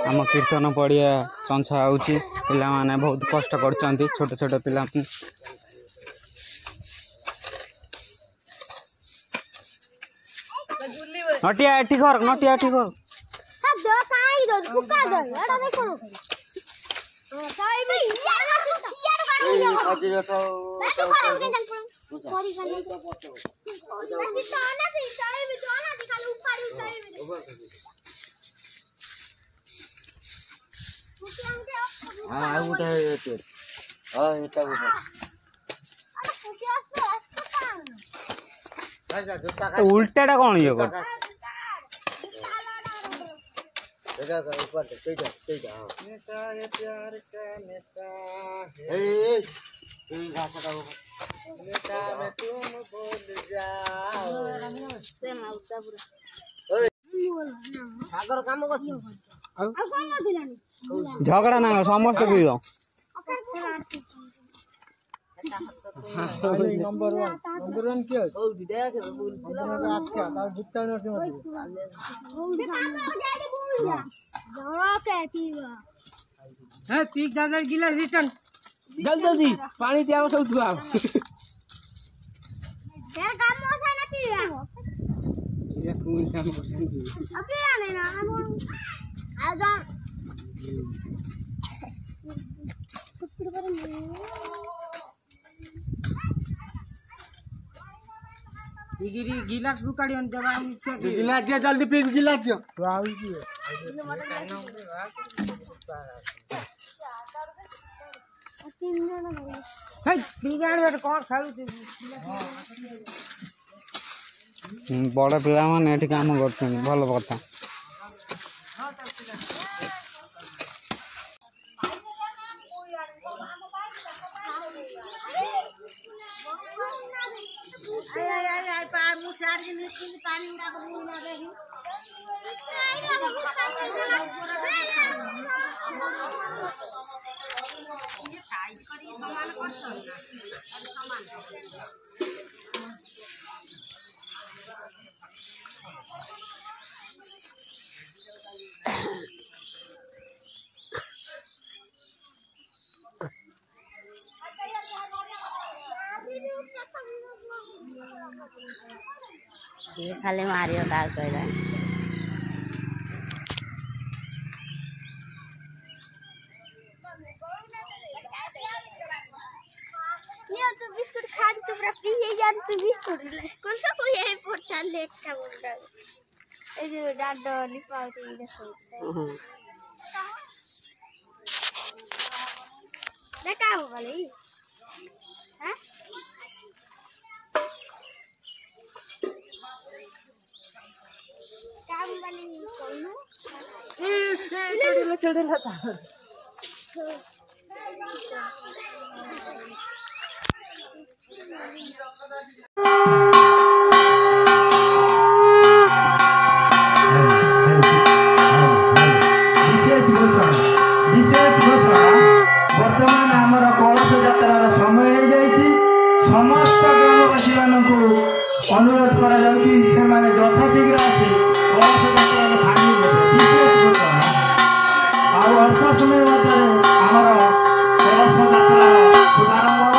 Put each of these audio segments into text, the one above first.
आम कीर्तन पड़िया चंछा होची पिला माने बहुत कष्ट करछंती छोट छोट पिला नटिया एठी कर नटिया एठी कर दो काई दो कुका दो एडा देखो साई भी यार काटू जा बैठ कर उठे चल सॉरी कर ले बच्ची तो ना थी साई भी तो ना दिखा लो ऊपर साई भी हां उठा ये हां इटा उठा अरे कुकी अस्ते उल्टाटा कौन ये कर देखा कर ऊपर तेजा हां नेता ये प्यार का नेता ए तू घासा का नेता में तुम भूल जाओ से ना उठा पूरा ओए सागर काम करछ आ कोन नथिलानी झगड़ा ना समस्त पी दो नंबर 1 के ओ विद्या के बोल अच्छा तार भुट्टा न से मत काम हो जाए भूल जा जरा के पीवा है पीक दादा गिलास रिटर्न जल्दी पानी दिया सब धुआ तेरा काम हो जाए ना पीवा ये कौन काम करछन अबे आने ना आ जा इगिरी गिलास बुकाड़ियन देबा गिलास दिया जल्दी पी गिलास दियो तो आउ की है बिगाड़ बेट कोन खालू बड़ पिला माने एठी काम करछन भल कथा आई पा मुसार के पानी उड़ा के मुंह ना देही ये साइज करी समान करछन समान ये खाली मारियो का कहला ये तो बिस्कुट खा के तुमरा पी ये जान तू बिस्कुट ले कौन सा कोई है पोटा लेट का बोलता ए जो डाडो लिपावती देखो देखा हो वाली हैं काम वाली कोनु चढ़ेला था वर्तमान आमर कलश यात्रार समय हो जाइए समस्त ग्रामवासी अनुरोध करा यथाशीघ्र आसी कलश यात्रार भागी विशेष घोषणा अल्प समय मध्य आमर कलश यात्रा शुभारंभ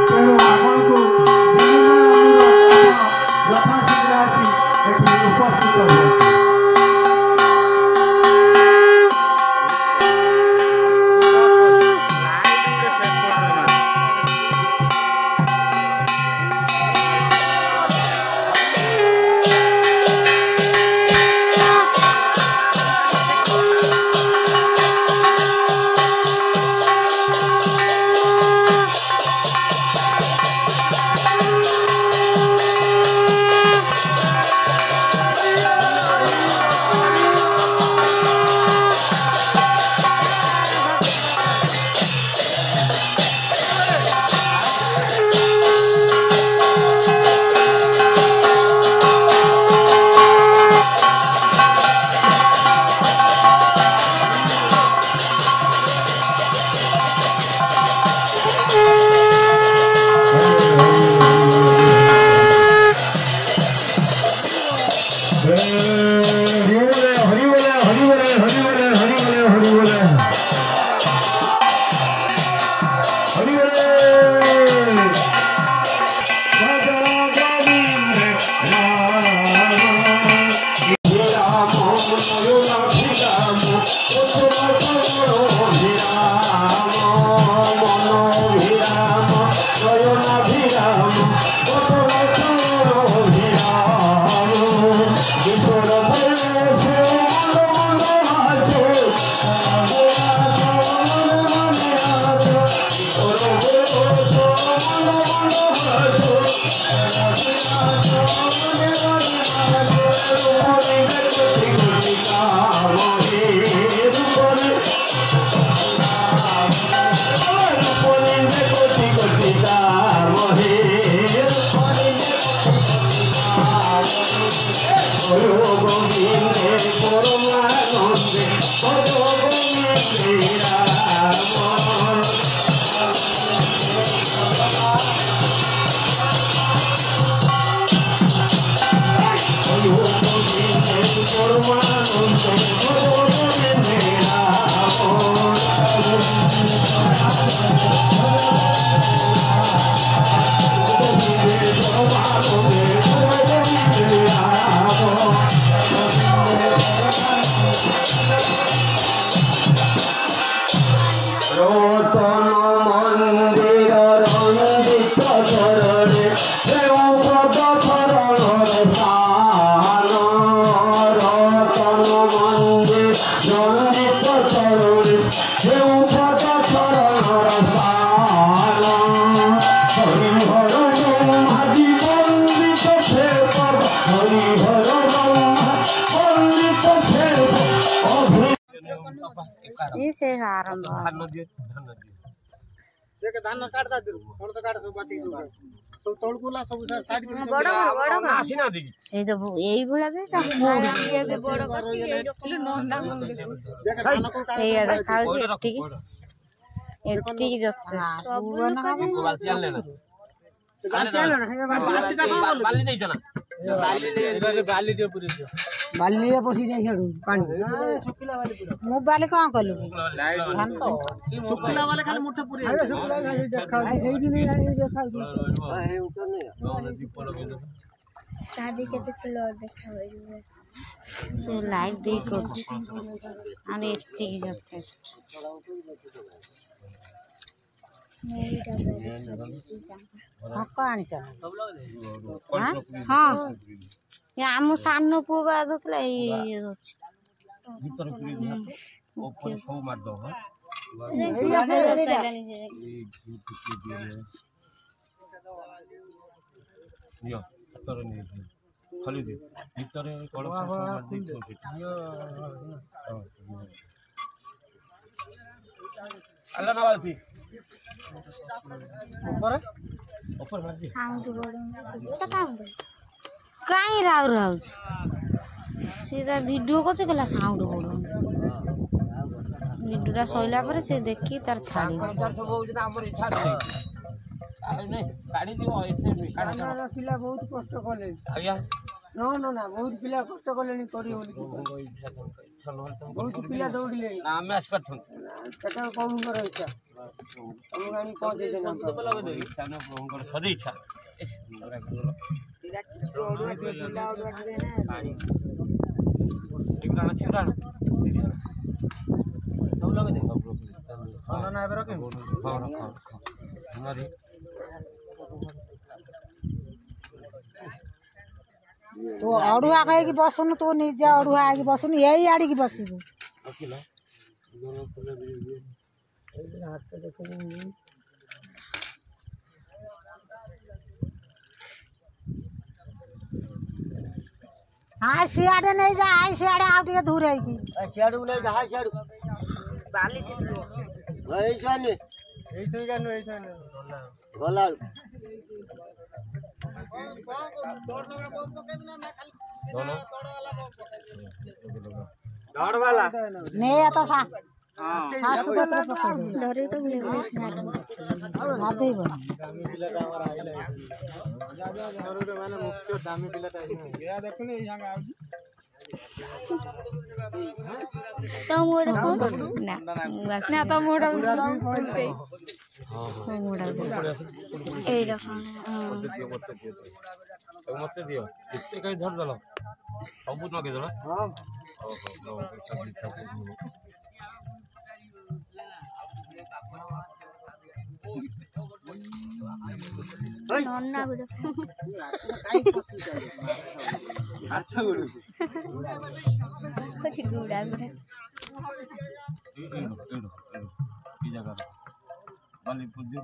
तेणु आपण को यथाशीघ्र आसी उपस्थित हो से आरंभ देख धान काट दा दिरु कोन से काट सब बाची सब तळकुला सब साइड कर बड़ आसी ना दी से तो यही भला के देख धान को काट ये देखाउ से एतिकी जस्ते बाली दे जना बाली दे पूरी बाली पसी जाई खेडू पानी सुखिला वाली पूरा मोबाइल कहां कलु धान तो सुखिला वाले खाली मुठा पूरी सुखला खाली देखा हेई नहीं देखा हे उतर नहीं शादी के तो फ्लोर देखा से लाइव देखो आणि एतिकी जस्ते कहानी चल हाँ ये आम सामने पुआ बाद होतला ये होछ भीतर पूरी ऊपर सब मार दो हां यो तर नहीं खाली दे भीतर कड़क सब मार दे अल्लाह ना वाली ऊपर ऊपर मार दे साउंड बड़ एटा काउंट काई राव राव सीधा वीडियो को से गला साउंड बोलो वीडियोटा सइला पर से देखी तार छाड़ी सब होजना हमर इच्छा नहीं आ नहीं गाड़ी जो एते हमारा पिला बहुत कष्ट कले आया नो नो ना बहुत पिला कष्ट कलेनी करी होली बहुत पिला दौड़िले ना मैं एक्सपर्ट हूं कटा कौन करे इच्छा हम गानी पहुंचे जना तो बोला दे इच्छा ना फोन कर सदी इच्छा टिकराना चिकराना सब लगे दे खाना ना एबरा के हां हमारी तो अड़ुआ कहे कि बसुन तो निजे अड़ुआ आगे बसुन यही आड़ी की बसिबो अकेला दोनों पले भी हाथ पे देखो हां सियाड़े नहीं जा हां सियाड़े आउट के दूर है की सियाडू नहीं जा सियाडू बाली छिटलो ऐसा नहीं ऐसे गानो ऐसे भला दौड़ वाला नहीं आता सा हां सुबह तो पकड़ डरे तो नहीं आते ही बन माने मुख्य दामी पिलाटा या देखने यहां आउजी तो मोड़ ना ना तो मोड़ ए देखो मत दियो कितने कहीं धर दलो सब न के दलो हां नन्ना गुड अच्छा गुरु कुछ गुड़ा गुड़ा की जगह बाली पुजो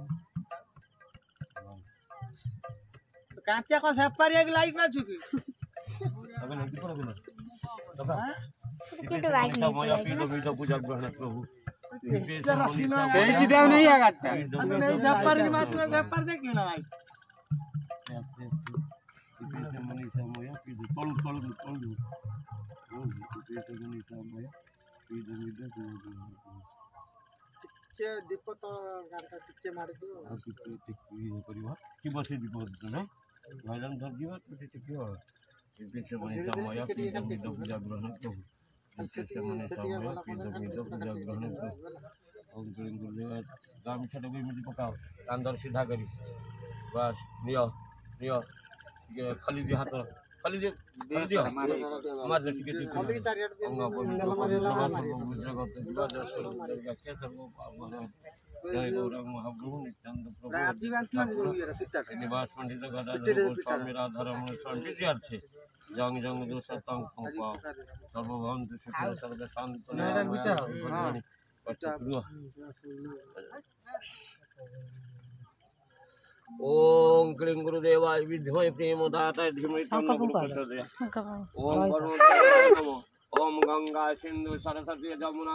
काचा को सेपारी एक लाइट ना चुकी अबे नहीं पड़ा बिना दबा किंतु बाइक नहीं समय पीठ पूजा ग्रहण प्रभु सही सीधा नहीं है काटता नहीं सेपारी की बात में सेपार देख लेना भाई मनी समय पीठ तोड़ मनी समय पीठ के दीप तो गारका टिके मार दियो कि बसे दीप ना भजन धर दियो तो टिके पीठ मनी समय पीठ पूजा ग्रहण प्रभु मनी समय पीठ पूजा ग्रहण प्रभु ओम गुरुदेव राम छटो भी मुझे पकाओ अंदर सीधा करी बस नियो नियो ये खाली दे हाथ खाली दे दियो मार दे टिके खाली चार हट दे अंगा जय गौरव महाप्रभु नित्यानंद प्रभु निवास पंडित गदाधर स्वामी राधारमण स्वामी আছে जंग जंग दो सतंग पंपा सर्वभवंत सुखी सर्व शांत ओम क्लीं गुरुदेवाय विद्महे प्रेमदाताय धीमहि तन्नो प्रचोदयात् ओम परम नमो ओम गंगा सिंधु सरस्वती जमुना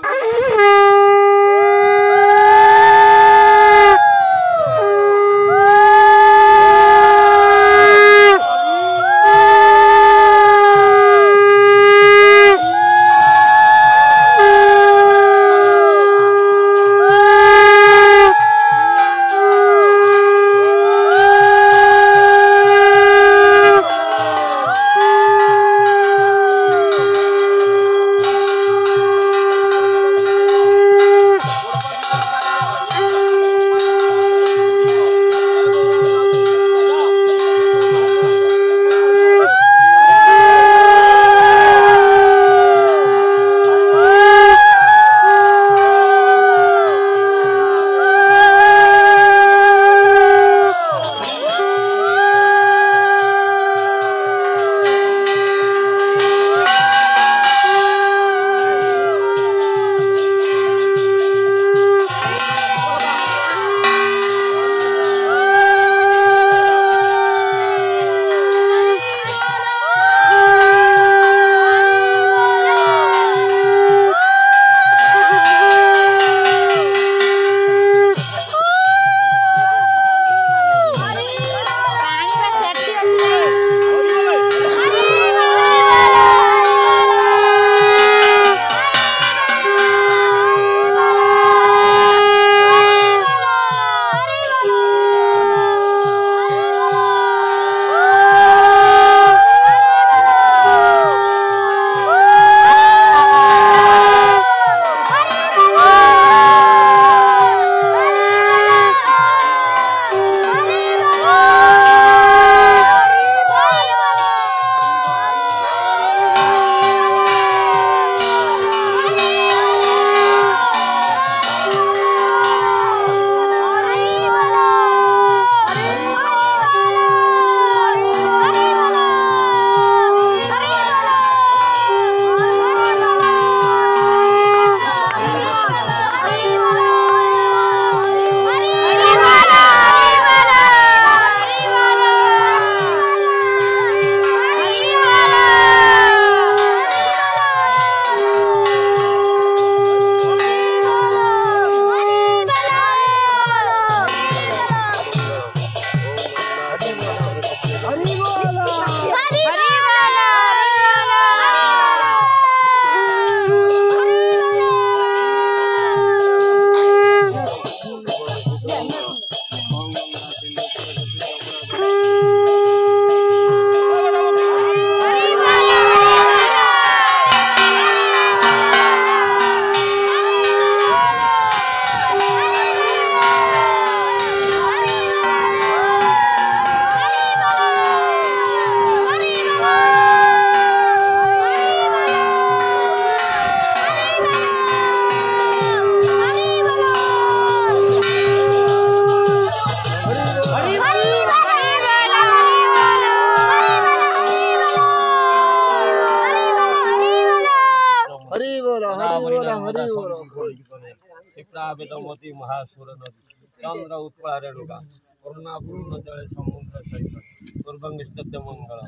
नेत्रा वेदमती महासुर नदी चंद्र उत्पला रेणुका करुणा पूर्ण जले समुद्र सहित पूर्वंगिष्ट मंगल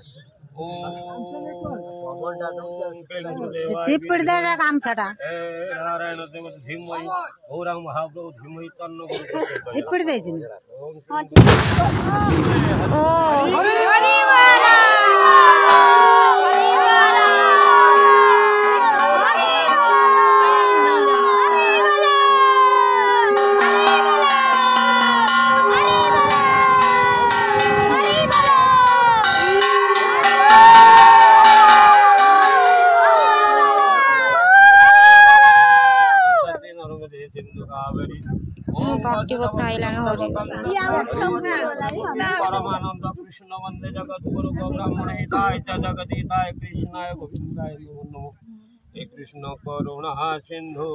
चिपड़ देगा काम छटा नारायण देव धीमहि गौरा महाप्रभु धीमहि तन्नो गुरु चिपड़ दे जी परमानंद कृष्ण वंदे जगत गुरु ब्राह्मण हिताय च जगदीताय कृष्णाय गोविंदाय नमो हे कृष्ण करुणा सिंधु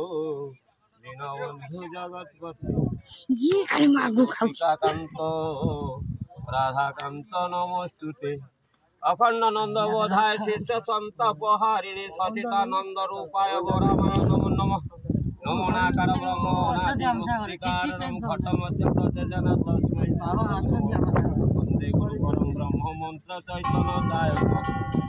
दीनबंधु जगतपते ये खाली मागू खाऊ कांत राधाकांत नमोस्तुते अखंड नंद बोधाय शिष्य संतापहारिणे सचितानंद रूपाय गौरामाय नमो नमः नमो नाकार ब्रह्म नादिमुक्तिकारणं घटमध्य प्रत्यजन तस्मै वंदे गुरु परम ब्रह्म मंत्र चैतन्यदायक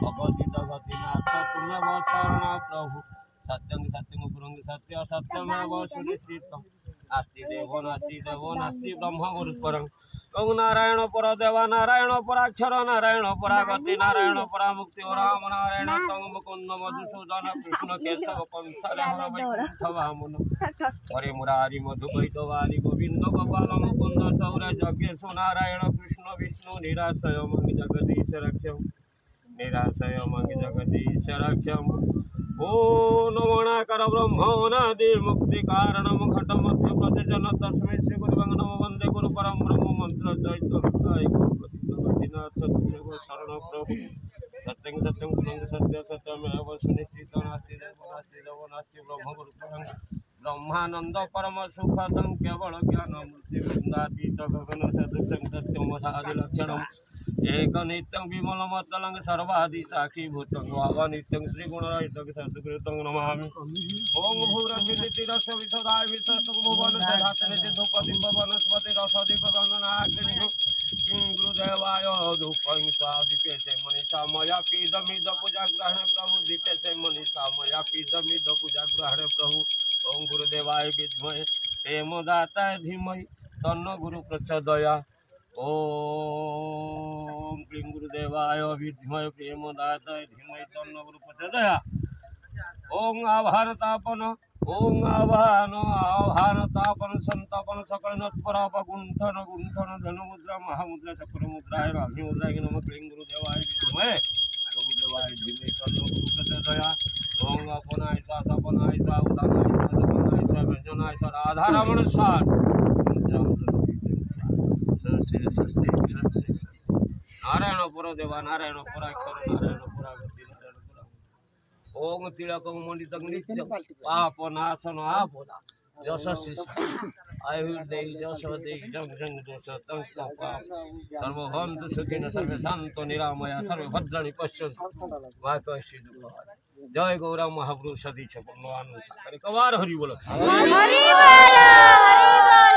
अगतित गतिनाथ पुण्यव शरण प्रभु सत्यं सत्यं पुरं सत्य सत्यमेव सुनिश्चितम् नास्ति देवो नास्ति ब्रह्म गुरुपरं गौ नारायण पर देवा नारायण पराक्षर नारायण परागति नारायण परा मुक्ति राम नारायण तंग मुकुंद मधुसूदन कृष्ण केशव कंसल वैकुंठ वामन हरे मुरारी मधुकैतवारी गोविंद गोपाल मुकुंद सौर जगेश नारायण कृष्ण विष्णु निराशय मंग जगदीश रक्षम निराशय मंग जगदीश रक्षम ओ नमोनाकर ब्रह्मोनादि मुक्ति कारणम घट मध्य प्रत्यजन तस्मै श्री गुरुवं नमो वंदे गुरु परम ब्रह्म मंत्र चैतन्यदाय गतिनाथ देव शरण प्रभु सत्यं सत्यं पुरं सत्य सत्यमेव सुनिश्चितं नास्ति देवो नास्ति ब्रह्म गुरुपरं ब्रह्मानंद परम सुखदं केवल ज्ञान मुक्ति वृंदातीत गगन सदृशं सत्यं वसादि लक्षणम् एक नित्यं विमलमतलं सर्वादि साक्षीभूतं वावनित्यं श्रीगुणरहितं सद्गुरुतं नमामि ओम भूरतिरस्य विशदाय विशतं भुवन सदातने धूपदीप वनस्पति रसदीप गंधनाग्नि गुरुदेवाय धूपं स्वादिपेते मनीषा मया पीडमिद पूजा ग्रहण प्रभु दीपेते मनीषा मया पीडमिद पूजा ग्रहण प्रभु ओम गुरुदेवाय विद्महे हेमदाताय धीमहि तन्नो गुरु प्रचोदया ओम क्लीं गुरुदेवाय विद्महे प्रेमदाताय धीमहि तन्नो गुरु प्रचोदयात् ओम आभारतापन ओम आभारतापन संतापन सकल नत्पराप गुंठन गुंठन धनुमुद्रा महामुद्रा चक्रमुद्राय रामी मुद्राय नमः क्लीं गुरुदेवाय विद्महे गुरुदेवाय धीमहि तन्नो गुरु प्रचोदयात् ओम अपनाय सा सपनाय सा उदानाय सा जपनाय सा व्यंजनाय सा राधा रमण सार नारायण पुर देवा नारायण पुराक्षर नारायण पुरागति नारायण पुरा ओम तिलकं मंडितं नित्य पाप नाशन आपोदा यशस्वी आयुर्देहि यशोदेहि जंग जंग दोष तंग पाप सर्वभवन्तु सुखिनः सर्वे शान्तो निरामया सर्वे भद्राणि पश्यन्तु मा कश्चित् दुःखं जय गौरा महाप्रभु सतीश पूर्णवानुसार कवार हरि बोल हरि बोलो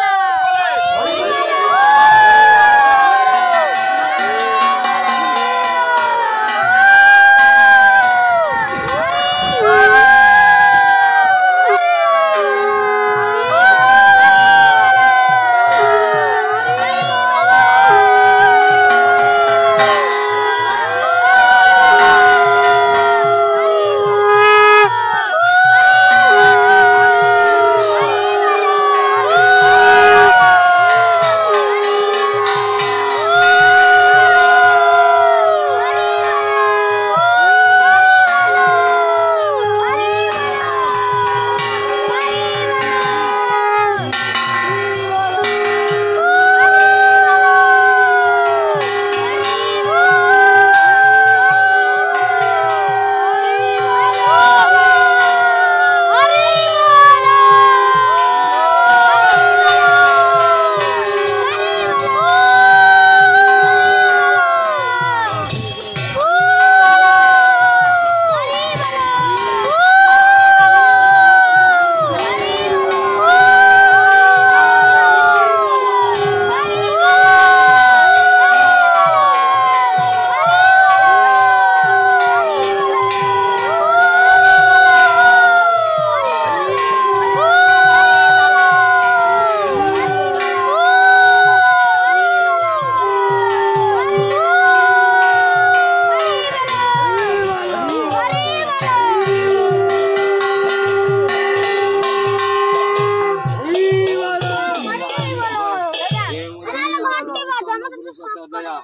गुरु प्रचोदया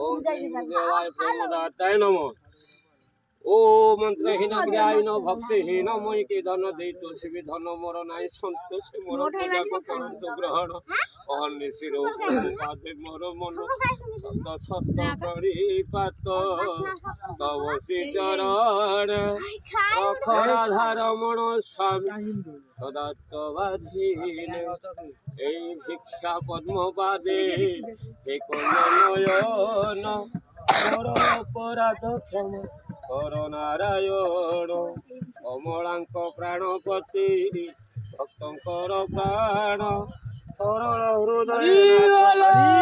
ओम देवाय प्रेमदाताय नमो ओ मंत्रहीन ज्ञान भक्तिहीन मई के धन दे तो शिव धन मोर नाई संतोष मोर पूजा को करंतु ग्रहण अहनि शिरो पादे मोर मन सत सत परिपात तव श्री चरण रखराधार मन स्वामी सदा तवाधीन ए भिक्षा पद्म पादे एक नयन मोर अपराध क्षमा कर नारायण अमलांक प्राणपति भक्तंकर प्राण सरल हृदय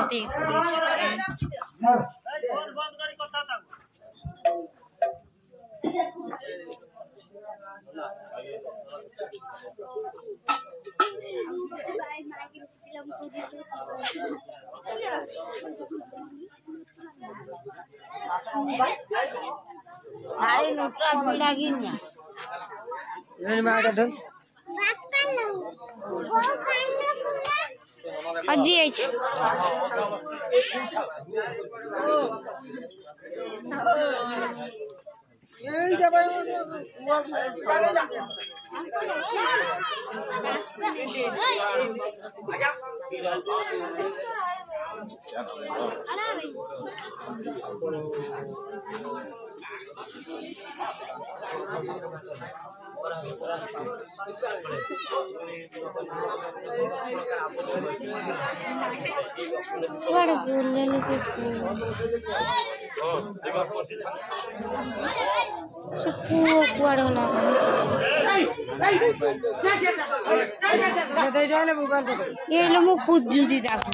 मते गाड़ी नोटा पीड़ा गिनिया अजी आई बड़ा बोलने लगे कुआड़ वाला ये लो मु खुद जूझी दाखो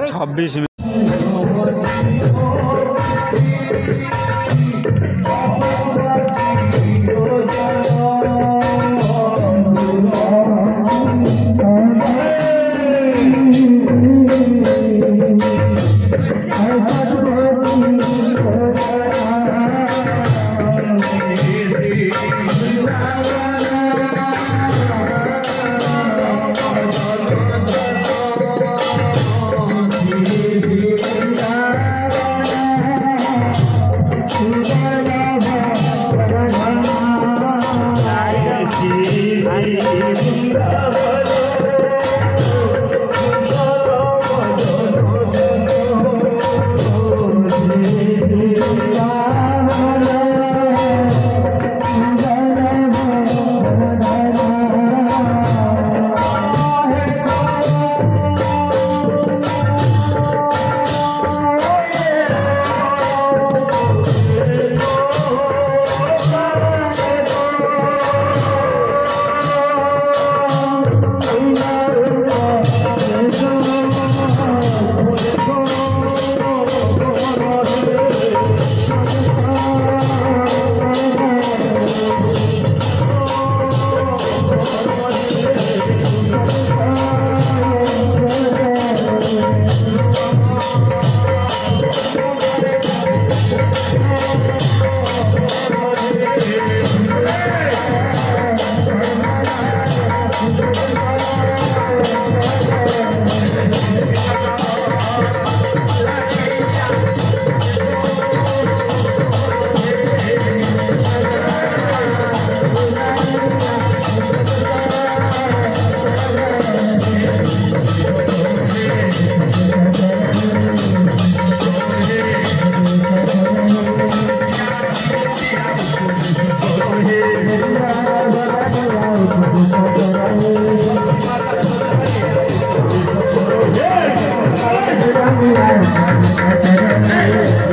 26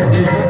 Yeah.